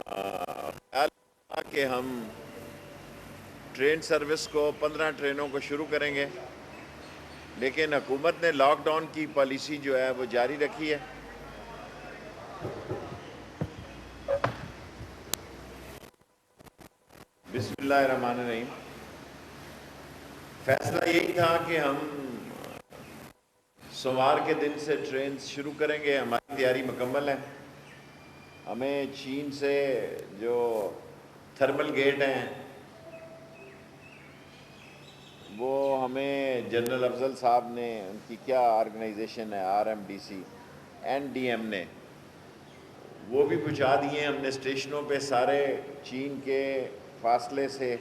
خیال تھا کہ ہم ٹرین سروس کو 15 ٹرینوں کو شروع کریں گے، لیکن حکومت نے لاک ڈاؤن کی پالیسی جو ہے وہ جاری رکھی ہے۔ بسم اللہ الرحمن الرحیم۔ فیصلہ یہی تھا کہ ہم سوموار کے دن سے ٹرین شروع کریں گے۔ ہماری تیاری مکمل ہے۔ ہمیں چین سے جو تھرمل گیٹ ہیں وہ ہمیں جنرل افضل صاحب نے، ان کی کیا آرگنائزیشن ہے RMDC NDM نے، وہ بھی پہنچا دیے۔ ہم نے اسٹیشنوں پہ سارے چین کے فاصلے سے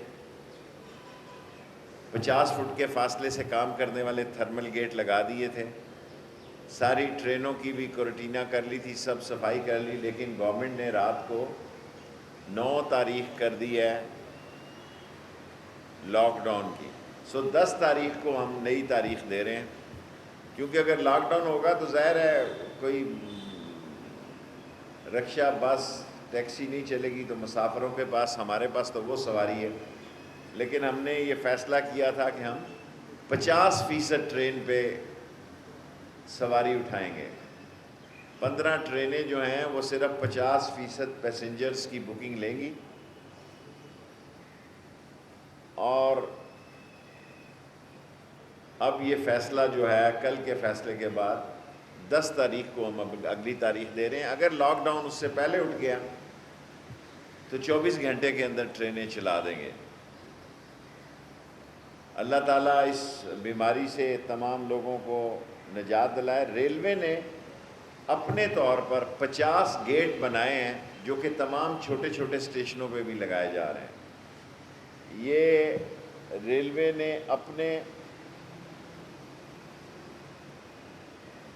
50 فٹ کے فاصلے سے کام کرنے والے تھرمل گیٹ لگا دیے تھے۔ ساری ٹرینوں کی بھی کوریٹینا کر لی تھی، سب صفائی کر لی، لیکن گورنمنٹ نے رات کو 9 تاریخ کر دی ہے لاک ڈاؤن کی۔ 10 تاریخ کو ہم نئی تاریخ دے رہے ہیں، کیونکہ اگر لاک ڈاؤن ہوگا تو ظاہر ہے کوئی رکشہ بس ٹیکسی نہیں چلے گی، تو مسافروں کے پاس، ہمارے پاس تو وہ سواری ہے۔ لیکن ہم نے یہ فیصلہ کیا تھا کہ ہم 50% ٹرین پہ سواری اٹھائیں گے۔ 15 ٹرینیں جو ہیں وہ صرف 50% پیسنجرز کی بکنگ لیں گی، اور اب یہ فیصلہ جو ہے کل کے فیصلے کے بعد 10 تاریخ کو ہم اگلی تاریخ دے رہے ہیں۔ اگر لاک ڈاؤن اس سے پہلے اٹھ گیا تو 24 گھنٹے کے اندر ٹرینیں چلا دیں گے۔ اللہ تعالیٰ اس بیماری سے تمام لوگوں کو نجات دلائے۔ ریلوے نے اپنے طور پر 50 گیٹ بنائے ہیں جو کہ تمام چھوٹے چھوٹے اسٹیشنوں پہ بھی لگائے جا رہے ہیں۔ یہ ریلوے نے اپنے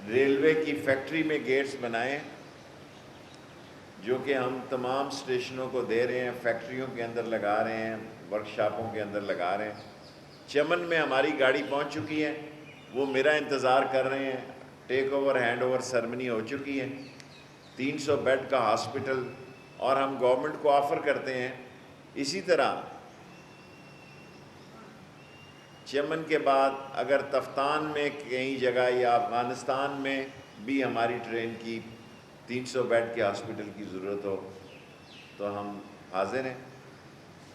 ریلوے کی فیکٹری میں گیٹس بنائے جو کہ ہم تمام اسٹیشنوں کو دے رہے ہیں، فیکٹریوں کے اندر لگا رہے ہیں، ورکشاپوں کے اندر لگا رہے ہیں۔ چمن میں ہماری گاڑی پہنچ چکی ہے، وہ میرا انتظار کر رہے ہیں۔ Take over hand over ceremony ہو چکی ہے۔ 300 بیڈ کا ہاسپٹل، اور ہم گورنمنٹ کو آفر کرتے ہیں اسی طرح چمن کے بعد اگر تفتان میں کہیں جگہ یا افغانستان میں بھی ہماری ٹرین کی 300 بیڈ کے ہاسپٹل کی ضرورت ہو تو ہم حاضر ہیں۔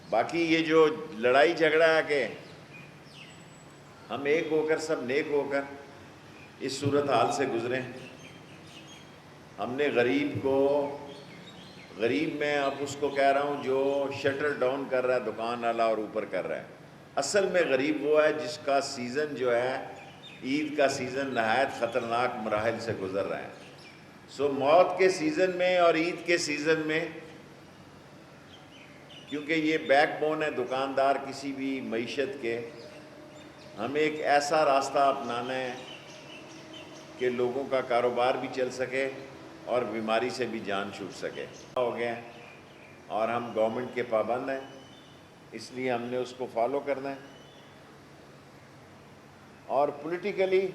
باقی یہ جو لڑائی جھگڑا ہے کہ ہم ایک ہو کر، سب نیک ہو کر اس صورتحال سے گزریں۔ ہم نے غریب میں اب اس کو کہہ رہا ہوں جو شٹر ڈاؤن کر رہا ہے دکان والا اور اوپر کر رہا ہے، اصل میں غریب وہ ہے جس کا سیزن جو ہے، عید کا سیزن نہایت خطرناک مراحل سے گزر رہا ہے۔ موت کے سیزن میں اور عید کے سیزن میں، کیونکہ یہ بیک بون ہے دکاندار کسی بھی معیشت کے، ہمیں ایک ایسا راستہ اپنانا ہے کہ لوگوں کا کاروبار بھی چل سکے اور بیماری سے بھی جان چھوٹ سکے۔ ہو گئے ہیں اور ہم گورنمنٹ کے پابند ہیں، اس لیے ہم نے اس کو فالو کرنا ہے۔ اور پولیٹیکلی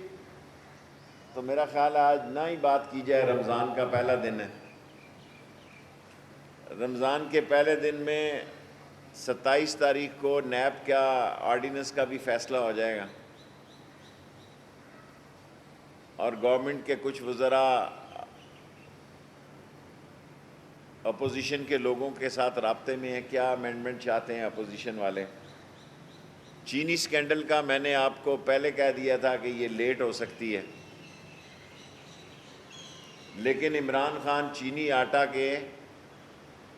تو میرا خیال ہے آج نہ ہی بات کی جائے، رمضان کا پہلا دن ہے۔ رمضان کے پہلے دن میں 27 تاریخ کو نیب کا آرڈیننس کا بھی فیصلہ ہو جائے گا، اور گورنمنٹ کے کچھ وزراء اپوزیشن کے لوگوں کے ساتھ رابطے میں ہیں، کیا امینڈمنٹ چاہتے ہیں اپوزیشن والے۔ چینی سکینڈل کا میں نے آپ کو پہلے کہہ دیا تھا کہ یہ لیٹ ہو سکتی ہے، لیکن عمران خان چینی آٹا کے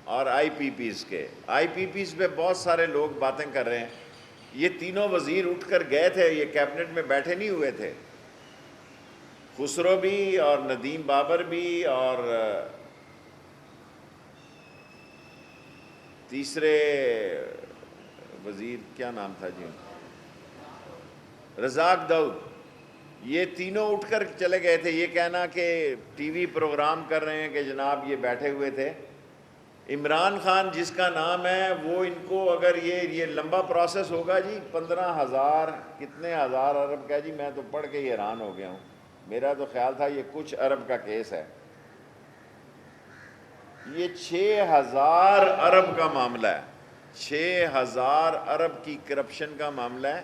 اور IPPs پہ بہت سارے لوگ باتیں کر رہے ہیں۔ یہ تینوں وزیر اٹھ کر گئے تھے، یہ کیبنٹ میں بیٹھے نہیں ہوئے تھے، خسرو بھی اور ندیم بابر بھی اور تیسرے وزیر کیا نام تھا جی، رزاق داؤد، یہ تینوں اٹھ کر چلے گئے تھے۔ یہ کہنا کہ ٹی وی پروگرام کر رہے ہیں کہ جناب یہ بیٹھے ہوئے تھے۔ عمران خان جس کا نام ہے وہ ان کو، اگر یہ لمبا پروسیس ہوگا جی، 15,000 کتنے ہزار ارب کا، جی میں تو پڑھ کے ہی حیران ہو گیا ہوں۔ میرا تو خیال تھا یہ کچھ ارب کا کیس ہے۔ یہ 6,000 ارب کا معاملہ ہے، 6,000 ارب کی کرپشن کا معاملہ ہے.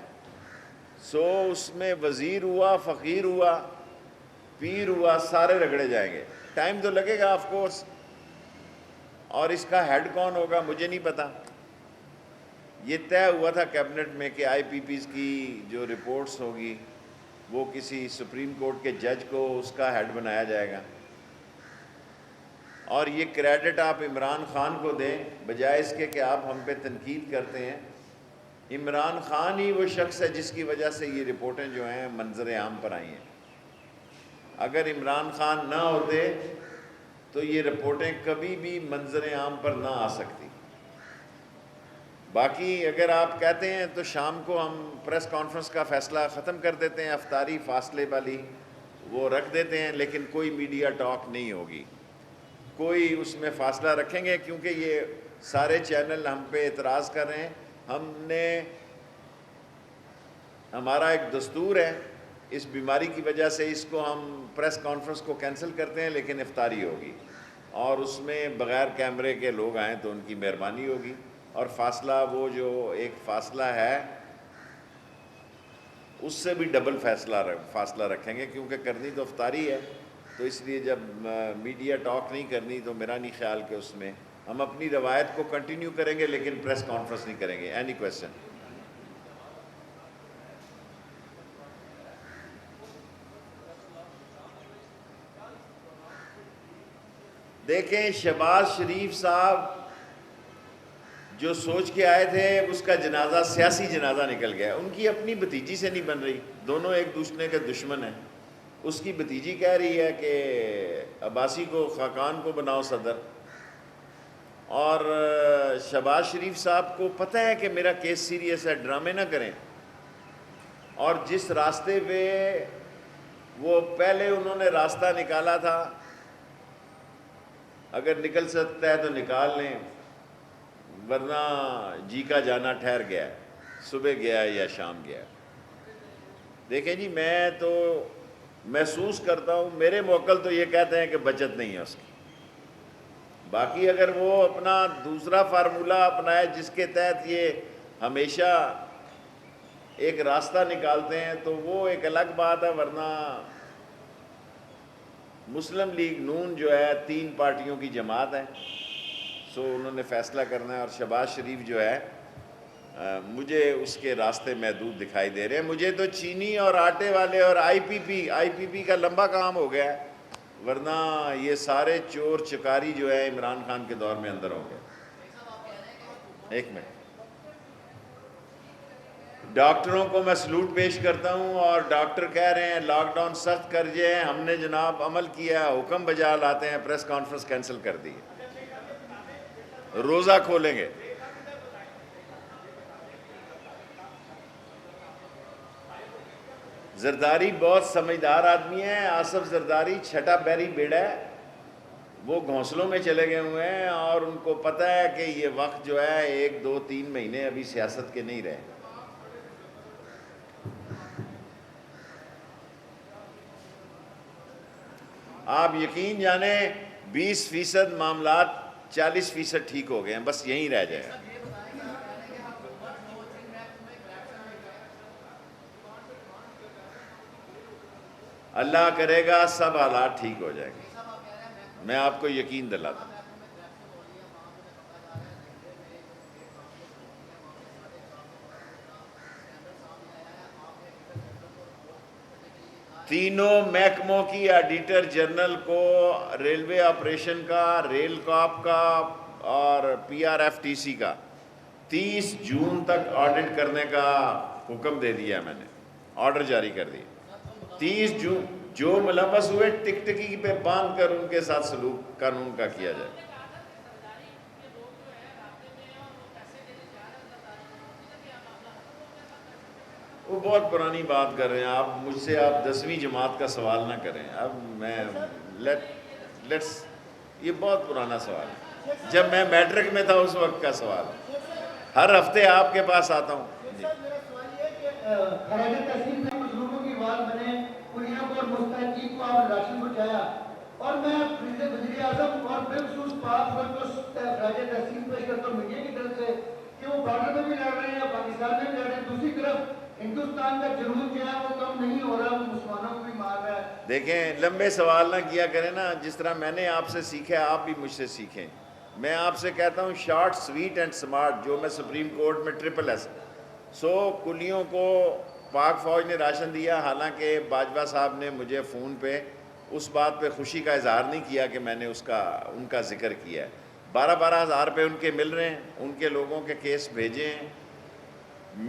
سو اس میں وزیر ہوا، فقیر ہوا، پیر ہوا، سارے رگڑے جائیں گے. ٹائم تو لگے گا آف کورس. اور اس کا ہیڈ کون ہوگا مجھے نہیں پتا. یہ طے ہوا تھا کیبنٹ میں کہ آئی پی پیز کی جو رپورٹس ہوگی وہ کسی سپریم کورٹ کے جج کو اس کا ہیڈ بنایا جائے گا. اور یہ کریڈٹ آپ عمران خان کو دیں بجائے اس کے کہ آپ ہم پہ تنقید کرتے ہیں. عمران خان ہی وہ شخص ہے جس کی وجہ سے یہ رپورٹیں جو ہیں منظر عام پر آئی ہیں. اگر عمران خان نہ ہوتے تو یہ رپورٹیں کبھی بھی منظر عام پر نہ آ سکتی. باقی اگر آپ کہتے ہیں تو شام کو ہم پریس کانفرنس کا فیصلہ ختم کر دیتے ہیں، افطاری فاصلے والی وہ رکھ دیتے ہیں، لیکن کوئی میڈیا ٹاک نہیں ہوگی. کوئی اس میں فاصلہ رکھیں گے کیونکہ یہ سارے چینل ہم پہ اعتراض کر رہے ہیں. ہمارا ایک دستور ہے، اس بیماری کی وجہ سے اس کو ہم پریس کانفرنس کو کینسل کرتے ہیں، لیکن افطاری ہوگی اور اس میں بغیر کیمرے کے لوگ آئیں تو ان کی مہربانی ہوگی. اور فاصلہ وہ جو ایک فاصلہ ہے اس سے بھی ڈبل فاصلہ رکھیں گے کیونکہ کرنی تو افطاری ہے. تو اس لیے جب میڈیا ٹاک نہیں کرنی تو میرا نہیں خیال کہ اس میں ہم اپنی روایت کو کنٹینیو کریں گے لیکن پریس کانفرنس نہیں کریں گے. Any question? دیکھیں شہباز شریف صاحب جو سوچ کے آئے تھے اس کا جنازہ سیاسی جنازہ نکل گیا. ان کی اپنی بھتیجی سے نہیں بن رہی، دونوں ایک دوسرے کے دشمن ہیں. اس کی بھتیجی کہہ رہی ہے کہ عباسی کو خاقان کو بناؤ صدر، اور شہباز شریف صاحب کو پتہ ہے کہ میرا کیس سیریس ہے، ڈرامے نہ کریں. اور جس راستے پہ وہ پہلے انہوں نے راستہ نکالا تھا، اگر نکل سکتا ہے تو نکال لیں، ورنہ جی کا جانا ٹھہر گیا ہے، صبح گیا یا شام گیا. دیکھیں جی میں تو محسوس کرتا ہوں، میرے موکل تو یہ کہتے ہیں کہ بچت نہیں ہے اس کی. باقی اگر وہ اپنا دوسرا فارمولہ اپنائے جس کے تحت یہ ہمیشہ ایک راستہ نکالتے ہیں تو وہ ایک الگ بات ہے. ورنہ مسلم لیگ نون جو ہے 3 پارٹیوں کی جماعت ہے، سو انہوں نے فیصلہ کرنا ہے. اور شہباز شریف جو ہے مجھے اس کے راستے محدود دکھائی دے رہے ہیں. مجھے تو چینی اور آٹے والے اور آئی پی پی کا لمبا کام ہو گیا ہے، ورنہ یہ سارے چور چکاری جو ہے عمران خان کے دور میں اندر ہو گئے. ایک منٹ، ڈاکٹروں کو میں سلوٹ پیش کرتا ہوں، اور ڈاکٹر کہہ رہے ہیں لاک ڈاؤن سخت کر دیا ہے، ہم نے جناب عمل کیا، حکم بجا لاتے ہیں، پریس کانفرنس کینسل کر دی، روزہ کھولیں گے. زرداری بہت سمجھدار آدمی ہے، آصف زرداری چھٹا بیری بیڑا ہے، وہ گھونسلوں میں چلے گئے ہوئے ہیں اور ان کو پتہ ہے کہ یہ وقت جو ہے 1 2 3 مہینے ابھی سیاست کے نہیں رہے. آپ یقین جانیں 20% معاملات 40% ٹھیک ہو گئے ہیں، بس یہیں رہ جائے گا. اللہ کرے گا سب حالات ٹھیک ہو جائیں گے، میں آپ کو یقین دلاتا ہوں. تینوں محکموں کی ایڈیٹر جنرل کو ریلوے آپریشن کا، ریل کاپ کا اور P R F T C کا 30 جون تک آڈٹ کرنے کا حکم دے دیا. میں نے آرڈر جاری کر دیا. 30 جون جو ملوث ہوئے ٹکٹکی پہ باندھ کر ان کے ساتھ سلوک قانون کا کیا جائے. وہ بہت پرانی بات کر رہے ہیں آپ مجھ سے، آپ 10ویں جماعت کا سوال نہ کریں. اب میں لیٹس یہ بہت پرانا سوال ہے، جب میں میٹرک میں تھا اس وقت کا سوال ہے. ہر ہفتے آپ کے پاس آتا ہوں. جی میرا سوال یہ ہے کہ خراج تحسین میں کچھ لوگوں کی آواز بنے، انہیں کو اور مستحقین کو آپ راشن پہنچایا، اور میں وزیر اعظم اور بالخصوص پاک فوج کو خراج تحسین پیش کرتا ہوں میڈیا کی طرف سے کہ وہ بارڈر میں بھی لڑ رہے ہیں، پاکستان میں بھی لڑ رہے ہیں، دوسری طرف ہندوستان کا جنوب جو ہے وہ کم نہیں ہو رہا، وہ مسلمانوں کو بھی مار رہا ہے۔ دیکھیں لمبے سوال نہ کیا کریں نا، جس طرح میں نے آپ سے سیکھا ہے آپ بھی مجھ سے سیکھیں۔ میں آپ سے کہتا ہوں شارٹ سویٹ اینڈ سمارٹ، جو میں سپریم کورٹ میں ٹرپل ایس کلیوں کو پاک فوج نے راشن دیا، حالانکہ باجوہ صاحب نے مجھے فون پہ اس بات پہ خوشی کا اظہار نہیں کیا کہ میں نے ان کا ذکر کیا ہے۔ 12 ہزار روپے ان کے مل رہے ہیں، ان کے لوگوں کے کیس بھیجے ہیں۔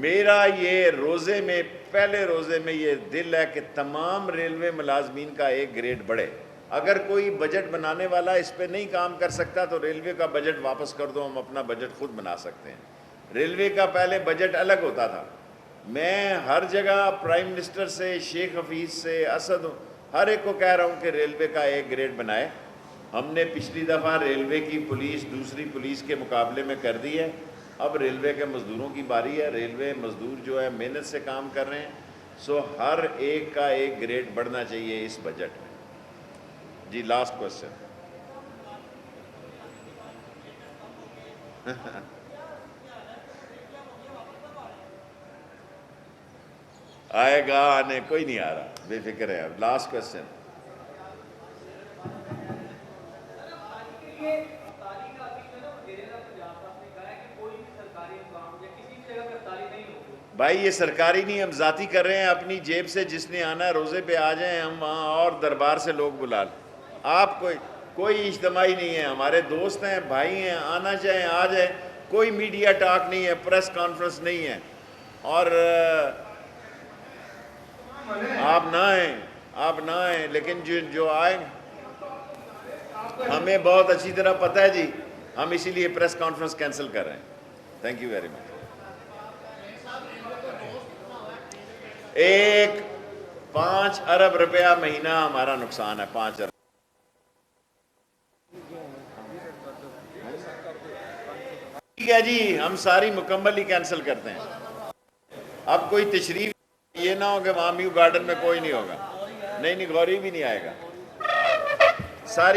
میرا یہ روزے میں پہلے روزے میں یہ دل ہے کہ تمام ریلوے ملازمین کا ایک گریڈ بڑھے۔ اگر کوئی بجٹ بنانے والا اس پہ نہیں کام کر سکتا تو ریلوے کا بجٹ واپس کر دو، ہم اپنا بجٹ خود بنا سکتے ہیں۔ ریلوے کا پہلے بجٹ الگ ہوتا تھا۔ میں ہر جگہ پرائم منسٹر سے، شیخ حفیظ سے، اسد، ہر ایک کو کہہ رہا ہوں کہ ریلوے کا ایک گریڈ بنائے۔ ہم نے پچھلی دفعہ ریلوے کی پولیس دوسری پولیس کے مقابلے میں کر دی ہے۔ اب ریلوے کے مزدوروں کی باری ہے۔ ریلوے مزدور جو ہے محنت سے کام کر رہے ہیں، ہر ایک کا ایک گریڈ بڑھنا چاہیے اس بجٹ میں۔ جی لاسٹ کوسچن۔ آئے گا، آنے کوئی نہیں آ رہا، بے فکر ہے۔ اب لاسٹ کوسچن۔ بھائی یہ سرکاری نہیں، ہم ذاتی کر رہے ہیں اپنی جیب سے۔ جس نے آنا ہے روزے پہ آ جائیں، ہم وہاں اور دربار سے لوگ بلا لیں۔ آپ کوئی اجتماعی نہیں ہے، ہمارے دوست ہیں، بھائی ہیں، آنا چاہیں آ جائیں۔ کوئی میڈیا ٹاک نہیں ہے، پریس کانفرنس نہیں ہے، اور آپ نہ آئیں، لیکن جو آئیں ہمیں بہت اچھی طرح پتہ ہے جی، ہم اسی لیے پریس کانفرنس کینسل کر رہے ہیں۔ Thank you very much. ایک 5 ارب روپیہ مہینہ ہمارا نقصان ہے، 5 ارب۔ ٹھیک ہے جی، ہم ساری مکمل ہی کینسل کرتے ہیں۔ اب کوئی تشریف یہ نہ ہو کہ وہاں میو گارڈن میں کوئی نہیں ہوگا، نہیں غوری بھی نہیں آئے گا۔ ساری